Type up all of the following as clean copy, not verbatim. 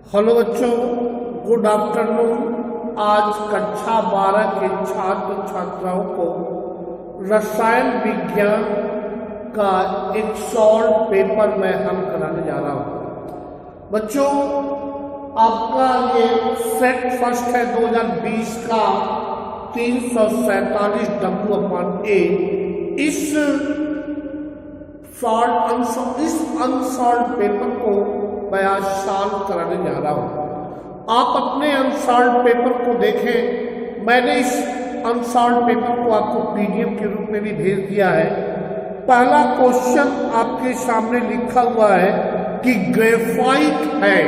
Hello बच्चों, good afternoon. आज कक्षा 12 के छात्र छात्राओं को रसायन विज्ञान का एक शॉर्ट पेपर में हम कराने जा रहा हूँ। बच्चों, आपका ये सेट फर्स्ट है 2020 का 347 W/A। इस अनसॉल्व पेपर को मैं आज सॉल्व कराने जा रहा हूँ। आप अपने अनसॉल्व पेपर को देखें। मैंने इस अनसॉल्व पेपर को आपको PDF के रूप में भी भेज दिया है। पहला क्वेश्चन आपके सामने लिखा हुआ है कि ग्रेफाइट है,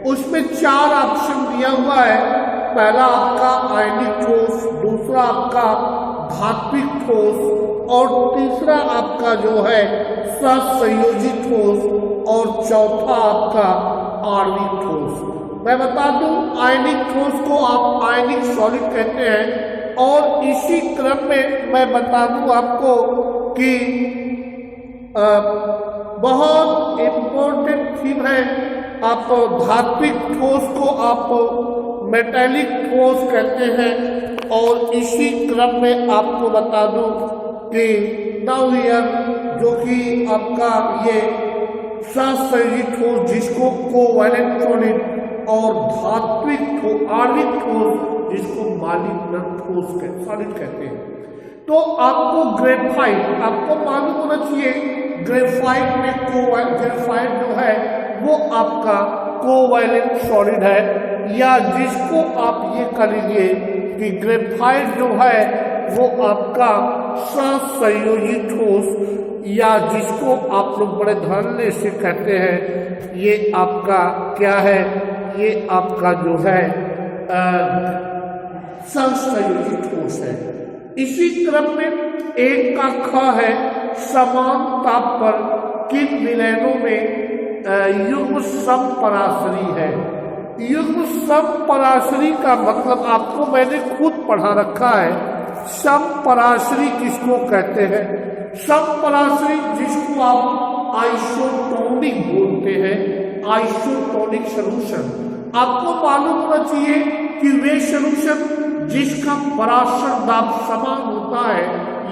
उसमें 4 ऑप्शन दिया हुआ है। पहला आपका आयनिक ठोस, दूसरा आपका धात्विक ठोस और तीसरा आपका जो है सहसंयोजित ठोस और चौथा आपका आणविक ठोस। मैं बता दूं, आयनिक ठोस को आप आयनिक सॉलिड कहते हैं। और इसी क्रम में मैं बता दूं आपको कि बहुत इम्पोर्टेंट चीज है, आप धात्विक ठोस को आप मेटेलिक ठोस कहते हैं। और इसी क्रम में आपको बता दूं कि नाउ जो कि आपका ये सहसंयोजित ठोस जिसको कोवैलेंट सॉलिड और धात्विक ठोस आणविक ठोस जिसको मॉलिक्यूलर ठोस सॉलिड कहते हैं। तो आपको ग्रेफाइट आपको मालूम होना चाहिए। ग्रेफाइट में ग्रेफाइट जो है वो आपका कोवैलेंट सॉलिड है, या जिसको आप ये कह लीजिए कि ग्रेफाइट जो है वो आपका सहसंयोजित ठोस, या जिसको आप लोग बड़े धड़ल्ले से कहते हैं ये आपका क्या है, ये आपका जो है सहसंयोजित ठोस है। इसी क्रम में एक का ख है, समान ताप पर किन विलयनों में युग्म समपराशरी है। युग्म समपराशरी का मतलब आपको मैंने खुद पढ़ा रखा है। समपराशरी किसको कहते हैं? समपराशरी जिसको आप आइसोटोनिक बोलते हैं, आइसोटोनिक सॉल्यूशन। आपको मालूम होना चाहिए कि वे सॉल्यूशन जिसका पराशर दाब समान होता है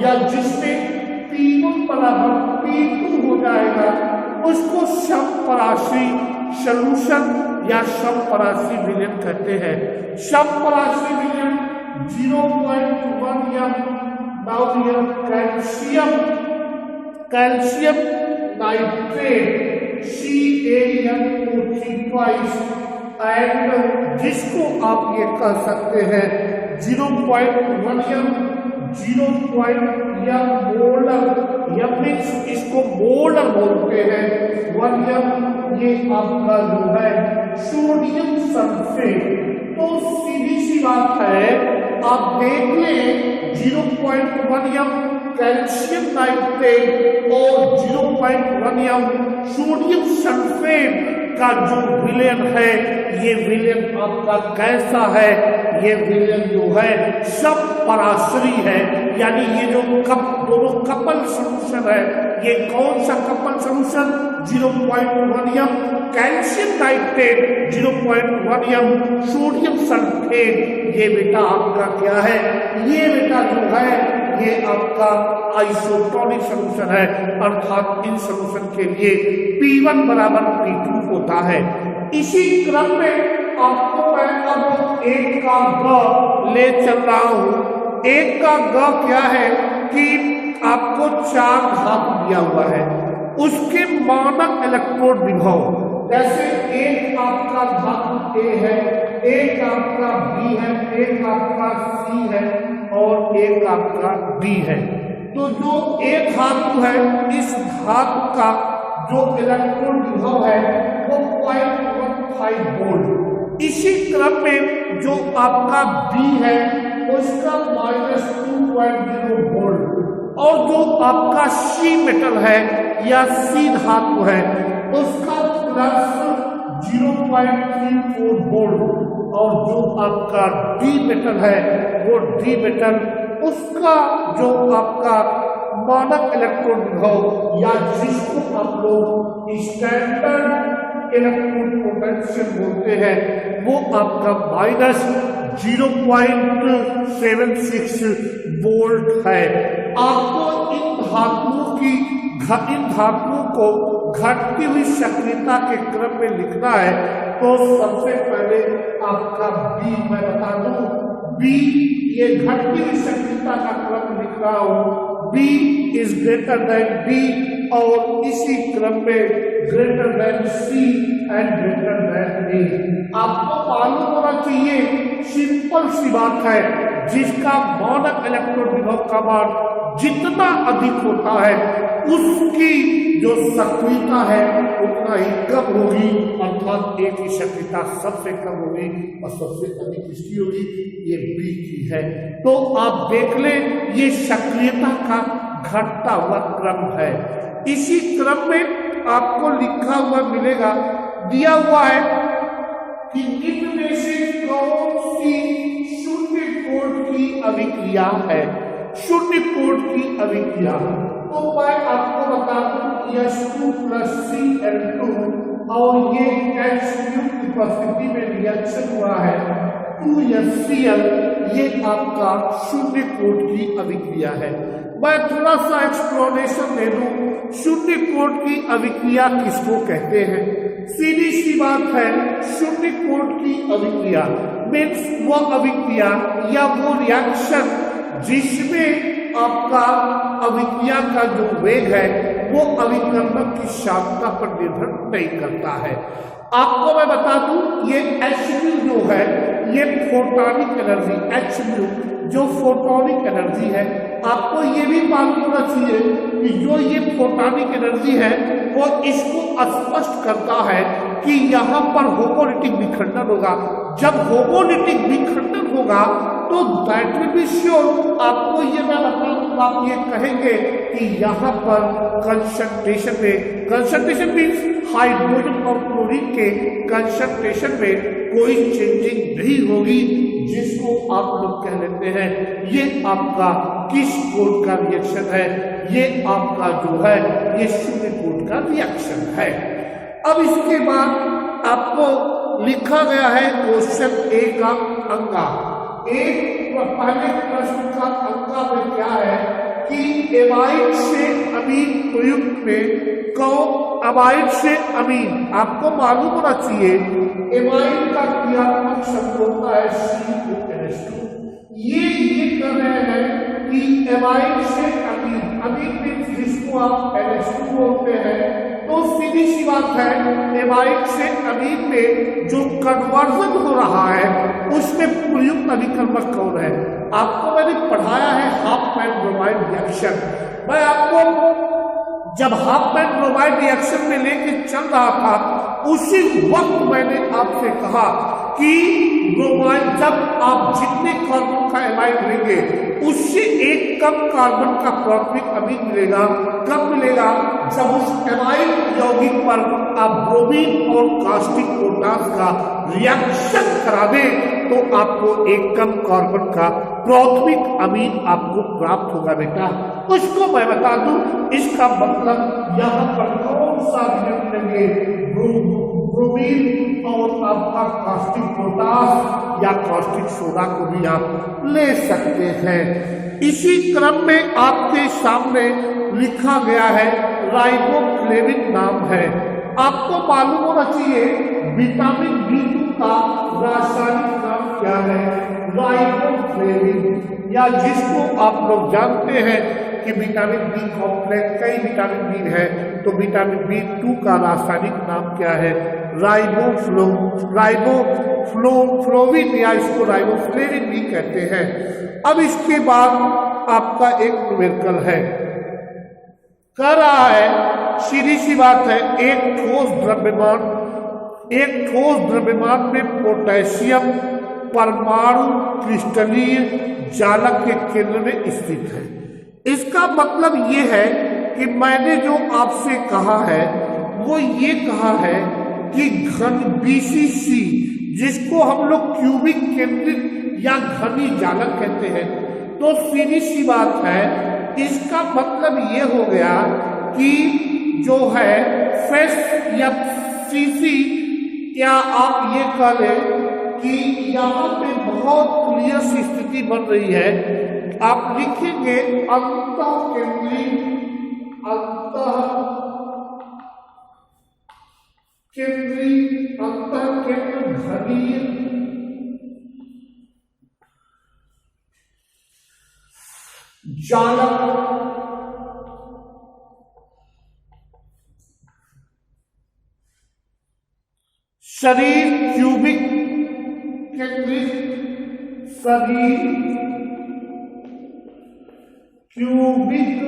या जिसमें P1 बराबर P2 हो जाएगा, उसको समपराशरी सॉल्यूशन या समपराशरी विलयन कहते हैं। समपराशरी विलयन 0.1 कैल्शियम नाइट्रेट CaNO3 एंड जिसको आप ये कह सकते हैं 0.1 मोलर, इसको मोलर बोलते हैं। 1 ये आपका जो है सोडियम सल्फेट। तो सीधी सी बात है, आप देख लें 0.1 कैल्शियम नाइट्रेट और 0.1 सोडियम सल्फेट का जो विलयन है, ये विलयन आपका कैसा है? ये विलयन जो है समपराशरी है, यानी ये जो दोनों कपल सॉल्यूशन है। ये कौन सा couple solution? 0.1 calcium nitrate, 0.1 sodium sulphate. ये बेटा आपका क्या है? ये बेटा जो है ये आपका आइसोटोनिक सॉल्यूशन है, अर्थात इन सॉल्यूशन के लिए P1 बराबर P2 होता है। इसी क्रम में आपको मैं अब एक का ग ले चल रहा हूं। एक का ग क्या है कि आपको 4 धातु दिया हुआ है, उसके मानक इलेक्ट्रोड विभव। जैसे एक आपका धातु A है, एक आपका B है, एक आपका C है और एक आपका D है। तो जो एक धातु है, इस धातु का जो इलेक्ट्रॉन विभव है वो 0.15 वोल्ट। इसी क्रम में जो आपका B है उसका -2.0 वोल्ट, और जो आपका C मेटल है या C धातु है उसका +0.34 वोल्ट, और जो आपका D मेटल है वो D मेटल उसका जो आपका मानक इलेक्ट्रॉन विभव या जिसको आप लोग स्टैंडर्ड इलेक्ट्रोड पोटेंशियल बोलते हैं वो आपका -0.76 वोल्ट है। आपको इन धातुओं को घटती हुई सक्रियता के क्रम में लिखना है तो सबसे पहले आपका बी मैं बता दूं, बी ये घटती हुई सक्रियता का क्रम लिख रहा हूं, B is greater than D और इसी क्रम में greater than C and greater than A. आपको मालूम होना चाहिए, सिंपल सी बात है, जिसका मानक इलेक्ट्रॉन विभव का मान जितना अधिक होता है उसकी जो सक्रियता है उतना ही कम होगी, अर्थात ए की सक्रियता सबसे कम होगी और सबसे अधिक किसकी होगी, ये बी की है। तो आप देख लें ये सक्रियता का घटता हुआ क्रम है। इसी क्रम में आपको लिखा हुआ मिलेगा, दिया हुआ है कि निम्न में से कौन सी शून्य कोण की अभिक्रिया है, शून्य कोण की अभिक्रिया। तो मैं आपको बता दूं H2+Cl2 और ये H की उपस्थिति में रिएक्शन हुआ है 2HCl, ये आपका शून्य कोण की अभिक्रिया है। मैं थोड़ा सा एक्सप्लेनेशन दे दूं, शून्य कोण की अभिक्रिया किसको कहते हैं। सीधी सी बात है, शून्य कोण की अभिक्रिया मीन्स वो अभिक्रिया या वो रिएक्शन जिसमें आपका अभिक्रिया का जो वेग है वो अभिकर्मक की शांतता पर निर्भर नहीं करता है। आपको मैं बता दूं ये Hν जो है ये फोटोनिक एनर्जी, Hν जो फोटोनिक एनर्जी है, आपको ये भी मालूम होना चाहिए कि जो ये फोटोनिक एनर्जी है वो इसको स्पष्ट करता है कि यहाँ पर होमोलिटिक विखंडन होगा। जब होमोलिटिक विखंडन होगा तो दैट विल बी श्योर, आपको ये मैं बताऊं, आप ये कहेंगे कि यहाँ पर कंसंट्रेशन मीन्स हाइड्रोजन और क्लोरीन के कंसंट्रेशन में कोई चेंजिंग नहीं होगी, जिसको आप लोग कह लेते हैं ये आपका किस कोण का रिएक्शन है, ये आपका जो है ये शून्य कोण का रिएक्शन है। अब इसके बाद आपको लिखा गया है क्वेश्चन ए का अंगा। एक पहले प्रश्न का अंका में क्या है कि एमाइड से अमीन प्रयुक्त में कौन, अमाइड से अमीन आपको मालूम होना चाहिए एमाइड का क्रियात्मक शब्द होता है CO2। ये कर रहे हैं कि एमाइड से अमीन, अमीन मीन्स जिसको आप NH2 बोलते हैं, तो सीधी सी बात है एमाइड से अमीन में जो कन्वर्जन हो रहा है उसमें प्रयुक्त अभिकर्मक कौन है। आपको मैंने पढ़ाया है हाफ पैन ब्रोमाइड रिएक्शन। मैं आपको जब हाफ पैन ब्रोमाइड रिएक्शन में लेके चल रहा था उसी वक्त मैंने आपसे कहा कि ब्रोमाइड जब आप जितने कार्बन का एमाइड लेंगे उससे एक कम कार्बन का प्राथमिक अमीन मिलेगा। कब मिलेगा? जब उस एमाइड यौगिक पर आप ब्रोमीन और कास्टिक पोटास का रिएक्शन करा दें तो आपको एक कम कार्बन का प्राथमिक अमीन आपको प्राप्त होगा बेटा। उसको मैं बता दूं, इसका मतलब यहाँ पर कौन सा रिएक्ट लेंगे, ब्रोमीन और आपका कास्टिक पोटास या कास्टिक सोडा को भी आप ले सकते हैं। इसी क्रम में आपके सामने लिखा गया है राइबोफ्लेविन नाम है। आपको मालूम होना चाहिए विटामिन B2 का रासायनिक नाम क्या है, राइबोफ्लेविन, या जिसको आप लोग जानते हैं कि विटामिन बी कॉम्प्लेक्स, कई विटामिन बी है, तो विटामिन B2 का रासायनिक नाम क्या है, राइबोफ्लोविन या इसको राइबोफ्लेविन भी कहते हैं। अब इसके बाद आपका एक न्यूमेरिकल है, कह रहा है सीधी सी बात है एक ठोस द्रव्यमान में पोटेशियम परमाणु क्रिस्टलीय जालक के केंद्र में स्थित है। इसका मतलब ये है कि मैंने जो आपसे कहा है वो ये कहा है कि घन BCC जिसको हम लोग क्यूबिक केंद्रित या घनी जालक कहते हैं, तो सीधी सी बात है इसका मतलब ये हो गया कि जो है फेस या सीसी, या आप ये कह लें कि यहाँ पे बहुत क्लियर सी स्थिति बन रही है। आप लिखेंगे अंतःकेंद्री, अंतःकेंद्र घनीय जालक, शरीर क्यूबिक केंद्रित, शरीर क्यूबिक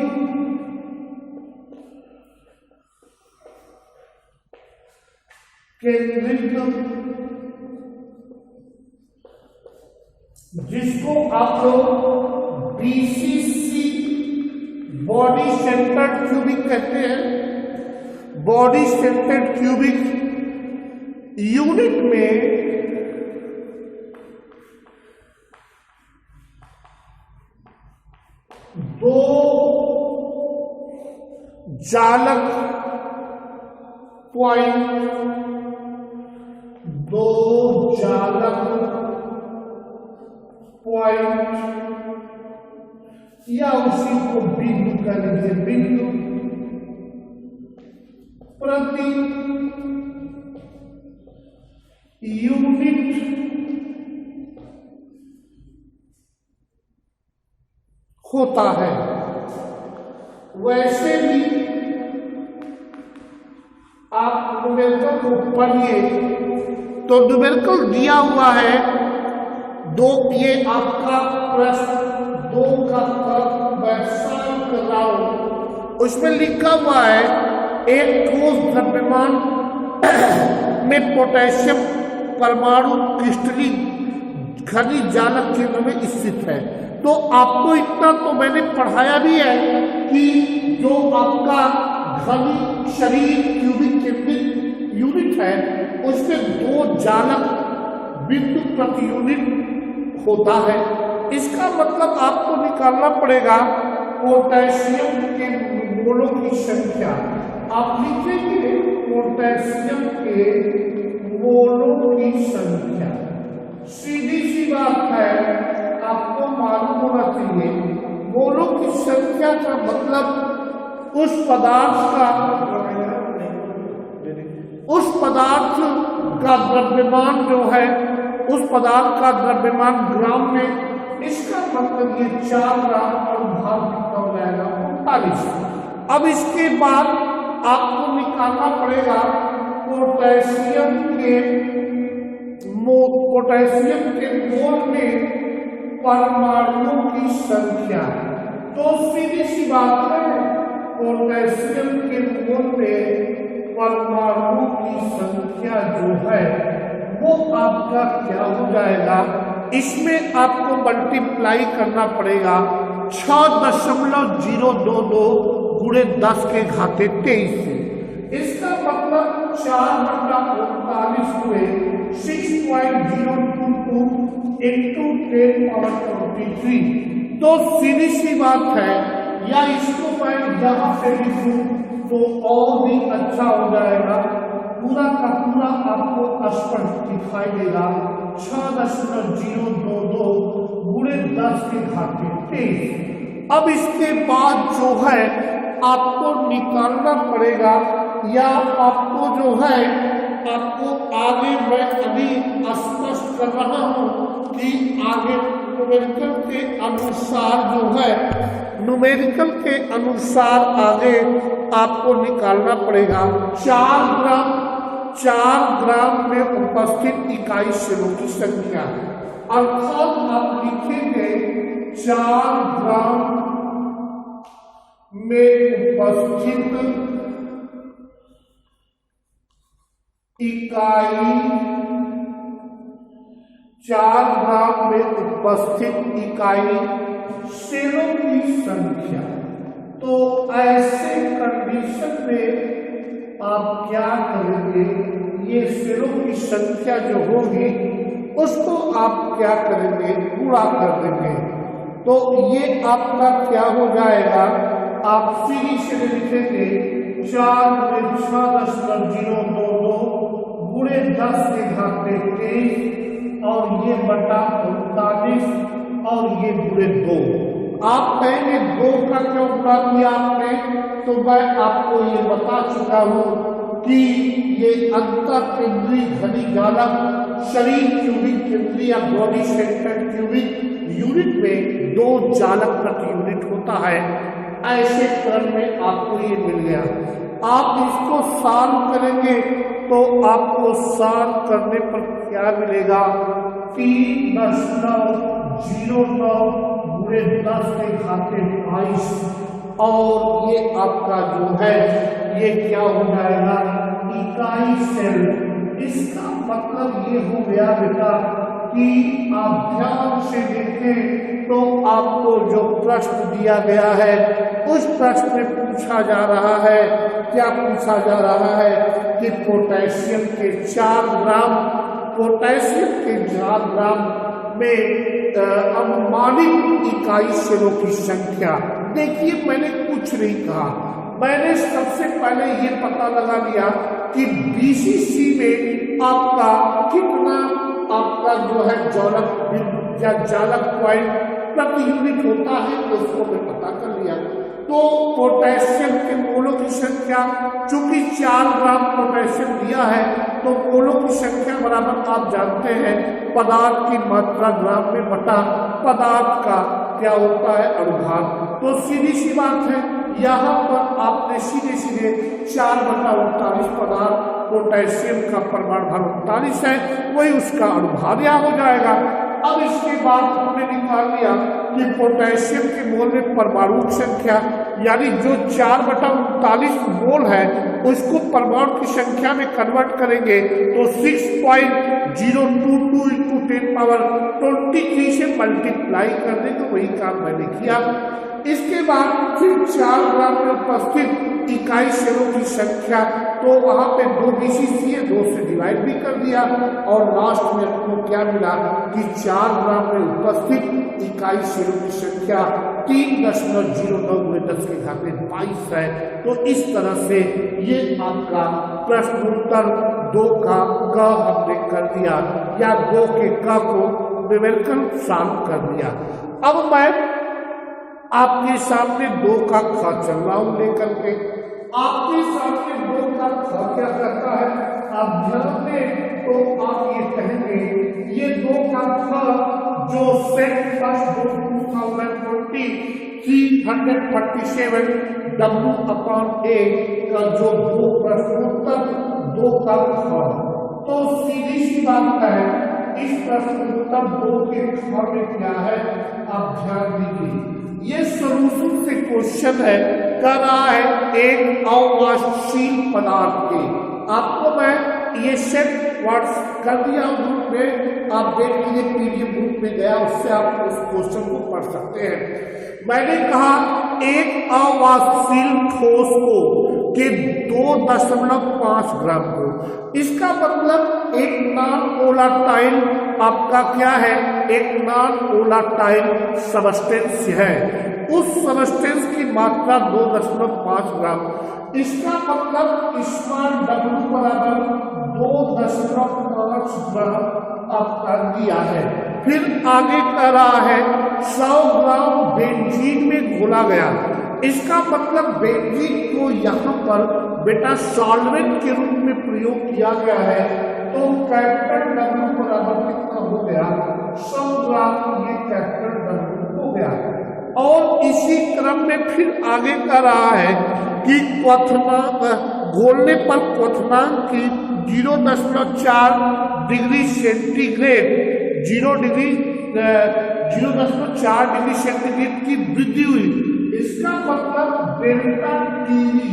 केंद्रित, जिसको आप लोग BCC बॉडी सेंटर्ड क्यूबिक कहते हैं। बॉडी सेंटर्ड क्यूबिक यूनिट में दो जालक पॉइंट, दो जालक पॉइंट, या उसी को बिंदु कह लीजिए, बिंदु प्रति यूनिट होता है। वैसे भी आप न्यूमेरिकल को पढ़िए तो न्यूमेरिकल दिया हुआ है दो, ये आपका प्रश्न 2 का वैक्सांक राउंड, उसमें लिखा हुआ है एक ठोस द्रव्यमान में पोटेशियम परमाणु क्रिस्टलीन खनिज जालक केंद्र में स्थित है। तो आपको इतना तो मैंने पढ़ाया भी है कि जो आपका घनी शरीर क्यूबिक केंद्रित यूनिट है उसमें 2 जालक बिंदु प्रति यूनिट होता है। इसका मतलब आपको निकालना पड़ेगा पोटेशियम के मोलों की संख्या। आप लिखेंगे पोटेशियम के मोलों की संख्या। सीधी सी बात है, आपको मालूम होना चाहिए मोलों की संख्या का मतलब उस पदार्थ का द्रव्यमान जो है, उस पदार्थ का द्रव्यमान ग्राम में, इसका मतलब ये 4 ग्राम और भार कितना हो जाएगा 39। अब इसके बाद आपको निकालना पड़ेगा पोटेशियम के मोल में परमाणुओं की संख्या। तो सीधी सी बात है, पोटेशियम के मोल में परमाणुओं की संख्या जो है वो आपका क्या हो जाएगा, इसमें आपको मल्टीप्लाई करना पड़ेगा 6.022 गुणे 10 के घाते 23 से। इसका मतलब 4/39 हुए 6.022 into 10⁻23। तो सीधी सी बात है, या इसको मैं यहां से लिखूं तो और भी अच्छा हो जाएगा, पूरा का पूरा आपको स्पष्ट दिखाई देगा। 6.022 गुणे 10 के घाते 23। अब इसके बाद जो है आपको निकालना पड़ेगा, या आपको जो है आपको आगे मैं अभी स्पष्ट कर रहा हूं कि आगे न्यूमेरिकल के अनुसार जो है, न्यूमेरिकल के अनुसार आगे आपको निकालना पड़ेगा 4 ग्राम में उपस्थित इकाई सेलों की संख्या। अर्थात आप लिखेंगे 4 ग्राम में उपस्थित इकाई, 4 ग्राम में उपस्थित इकाई सेलों की संख्या। तो ऐसे कंडीशन में आप क्या करेंगे, ये सेलों की संख्या जो होगी उसको आप क्या करेंगे, पूरा कर देंगे। तो ये आपका क्या हो जाएगा, आप सीधी से लिखेंगे 4×6.022 गुणे 10 के घात 23 और ये बटा 39 और ये गुणे 2। आप कहेंगे 2 का क्यों गुणा किया आपने, तो मैं आपको ये बता चुका हूं कि ये अंतर केंद्रीय घनी जालक शरीर क्यूबिक केंद्रीय या बॉडी सेंटर क्यूबिक यूनिट में 2 जालक प्रति यूनिट होता है। ऐसे क्रम में आपको ये मिल गया। आप इसको सॉल्व करेंगे तो आपको सॉल्व करने पर क्या मिलेगा, 3.09 गुणे 10 के घात 22 और ये आपका जो है ये क्या हो जाएगा, इकाई सेल। इसका मतलब ये हो गया बेटा कि आप ध्यान से देखें तो आपको जो प्रश्न दिया गया है उस प्रश्न में पूछा जा रहा है, क्या पूछा जा रहा है कि पोटेशियम के 4 ग्राम में अनुमानित इकाई सेलों की संख्या। देखिए मैंने कुछ नहीं कहा, मैंने सबसे पहले ये पता लगा लिया कि बीसीसी में आपका कितना आपका जो है जालक या जालक पॉइंट प्रति यूनिट होता है, उसको मैं पता कर लिया। तो पोटेशियम के मोलों की संख्या, चूंकि 4 ग्राम पोटेशियम दिया है तो मोलों की संख्या बराबर आप जानते हैं पदार्थ की मात्रा ग्राम में बटा पदार्थ का क्या होता है अनुभाग। तो सीधी सी बात है, यहाँ पर आपने सीधे 4/39 पदार्थ पोटेशियम का परमाणु भार 39 है, वही उसका अनुभाग यहाँ हो जाएगा। अब इसके बाद हमने निकाल लिया कि पोटेशियम के मोल में परमाणु की संख्या, यानी जो 4/39 मोल है उसको परमाणु की संख्या में कन्वर्ट करेंगे तो 6.022 × 10⁻23 से मल्टीप्लाई कर दें, तो वही काम मैंने किया। इसके बाद फिर 4 ग्राम में उपस्थित इकाई सेलों की संख्या, तो वहां पे 2 बीसीसी है, 2 से डिवाइड भी कर दिया और लास्ट में आपको क्या मिला कि 4 ग्राम में उपस्थित इकाई सेलों की संख्या 3.09 × 10 के घात 22 है। तो इस तरह से ये आपका प्रश्नोत्तर 2 का क हमने कर दिया, या 2 के क को न्यूमेरिकल सॉल्व कर दिया। अब मैं आपके सामने 2 का ख चल रहा हूं लेकर के, आपके सामने 2 का ख क्या करता है आप ध्यान दें तो आप ये कहेंगे ये 2 का ख जो सेट फर्स्ट 2020 347 W/A का जो 2 प्रश्नोत्तर 2 का ख, तो सीधी सी बात है इस प्रश्नोत्तर 2 के ख में क्या है आप ध्यान दीजिए। ये सॉल्यूशन से क्वेश्चन है, कर रहा है एक अवाष्पशील पदार्थ के। आपको मैं ये सेट व्हाट्स कर दिया ग्रुप में, आप देख लीजिए पीडीएफ ग्रुप में गया, उससे आप उस क्वेश्चन को पढ़ सकते हैं। मैंने कहा एक अवाष्पशील ठोस को के 2.5 ग्राम को, इसका मतलब एक नॉन वोलेटाइल आपका क्या है, एक नॉन वोलेटाइल सबस्टेंस है, उस सबस्टेंस की मात्रा 2.5 ग्राम। इसका मतलब स्मॉल w बराबर 2.5 ग्राम आपका दिया है। फिर आगे कह रहा है 100 ग्राम बेंजीन में घोला गया, इसका मतलब बेंजीन को यहाँ पर बेटा सॉल्वेंट के रूप में प्रयोग किया गया है, तो कैपिटल W बराबर कितना हो गया 100 ग्राम, ये कैपिटल W हो गया। और इसी क्रम में फिर आगे कर रहा है कि क्वथनांक घोलने पर क्वथनांक की 0.4 डिग्री सेंटीग्रेड 0.4 डिग्री सेंटीग्रेड की वृद्धि हुई। इसका मतलब डेल्टा टीवी,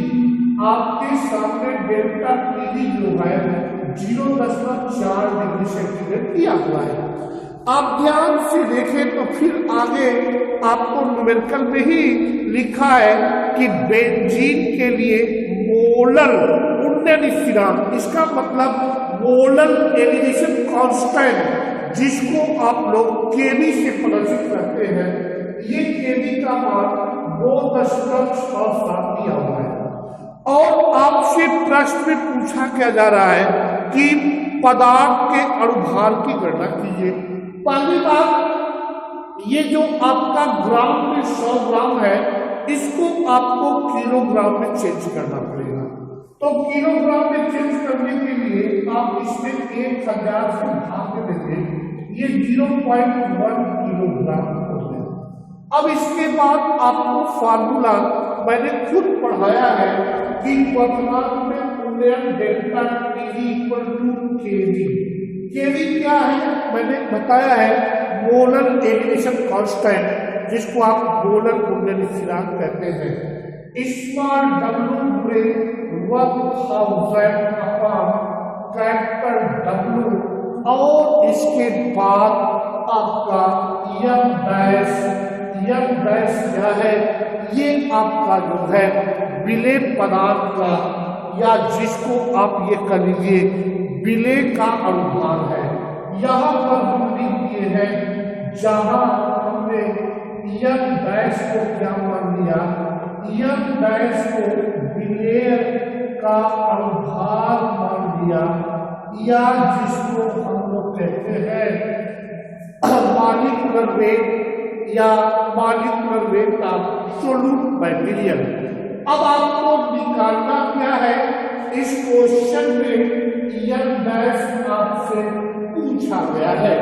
आपके सामने डेल्टा टीवी जो है 0.4 डिग्री सेंटीग्रेड दिया हुआ है। आप ध्यान से देखें तो फिर आगे आपको न्यूमेरिकल में ही लिखा है कि बेंजीन के लिए मोलर उन्नयन स्थिरांक, इसका मतलब मोलर एलिवेशन कांस्टेंट, जिसको आप लोग केवी से प्रदर्शित करते हैं, ये केवी का मान 2.67 दिया हुआ है। और आपसे प्रश्न में पूछा क्या जा रहा है कि पदार्थ के अणुभार की गणना कीजिए। पहली बात, ये जो आपका ग्राम में 100 ग्राम है, इसको आपको किलोग्राम में चेंज करना पड़ेगा। तो किलोग्राम में चेंज करने के लिए आप इसमें 1000 से भाग देंगे, ये 0.1 किलोग्राम हो गया। अब इसके बाद आपको फार्मूला मैंने खुद पढ़ाया है कि वर्तमान में उन्नयन डेल्टा टी इक्वल टू केवी। केवी क्या है मैंने बताया है, मोलर एलिवेशन कांस्टेंट, जिसको आप मोलर उन्नयन स्थिरांक कहते हैं। स्मॉल डब्ल्यू पूरे 1000 अपॉन कैपिटल डब्ल्यू, और इसके बाद आपका यम डैश क्या है, ये आपका जो है विलेय पदार्थ का, या जिसको आप ये कह लीजिए विलेय का अणुभार है। यहाँ पर हम लिख दिए हैं, जहां हमने यम डैश को क्या मान लिया, यम डैश को विलेय का अणुभार मान लिया, या जिसको हम लोग कहते हैं मॉलिक्यूलर वेट या मॉलिक्यूलर वेट का एब्सोल्यूट मटेरियल। अब आपको निकालना क्या है, इस क्वेश्चन में यम डैश आपसे पूछा गया है,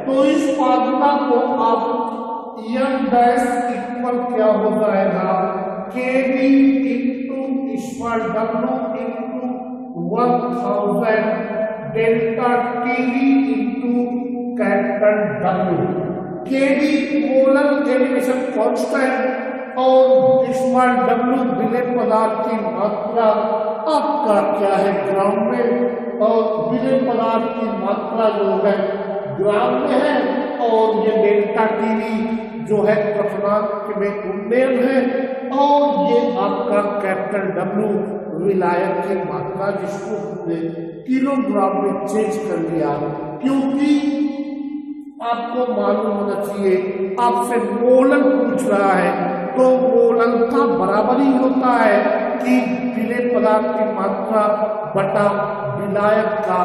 तो इस फार्मूला को आप यम डैश इक्वल क्या हो जाएगा, KV into small W into 1000 delta TV into capital W. KV molar elevation constant और स्मॉल डब्ल्यू विलेय पदार्थ की मात्रा आपका क्या है ग्राम में, और विलेय पदार्थ की मात्रा जो है ग्राम में है, और ये डेल्टा टीवी जो है क्वथनांक में उन्नयन है, और ये आपका कैपिटल डब्ल्यू विलायक की मात्रा, जिसको हमने किलोग्राम में चेंज कर लिया, क्योंकि आपको मालूम होना चाहिए आपसे मोलन पूछ रहा है, तो मोलन का बराबर ही होता है कि विलेय पदार्थ की मात्रा बटा विलायक का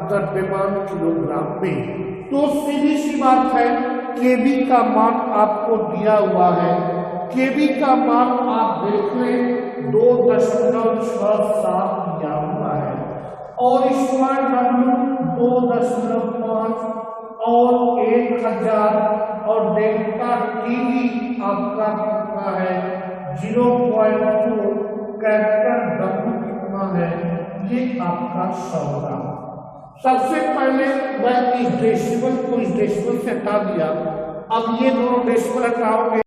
द्रव्यमान किलोग्राम में। तो सीधी सी बात है, केबी का मान आपको दिया हुआ है, केबी का मान आप देख लें 2.67 दिया हुआ है, और स्मॉल डब्ल्यू 2.5 और 1000, और डेल्टा टीवी आपका कितना है 0.2, कैपिटल डब्ल्यू कितना है, ये आपका 100 ग्राम। सबसे पहले मैं इस डेसिमल को इस डेसिमल से हटा दिया, अब ये दोनों डेसिमल हटाओगे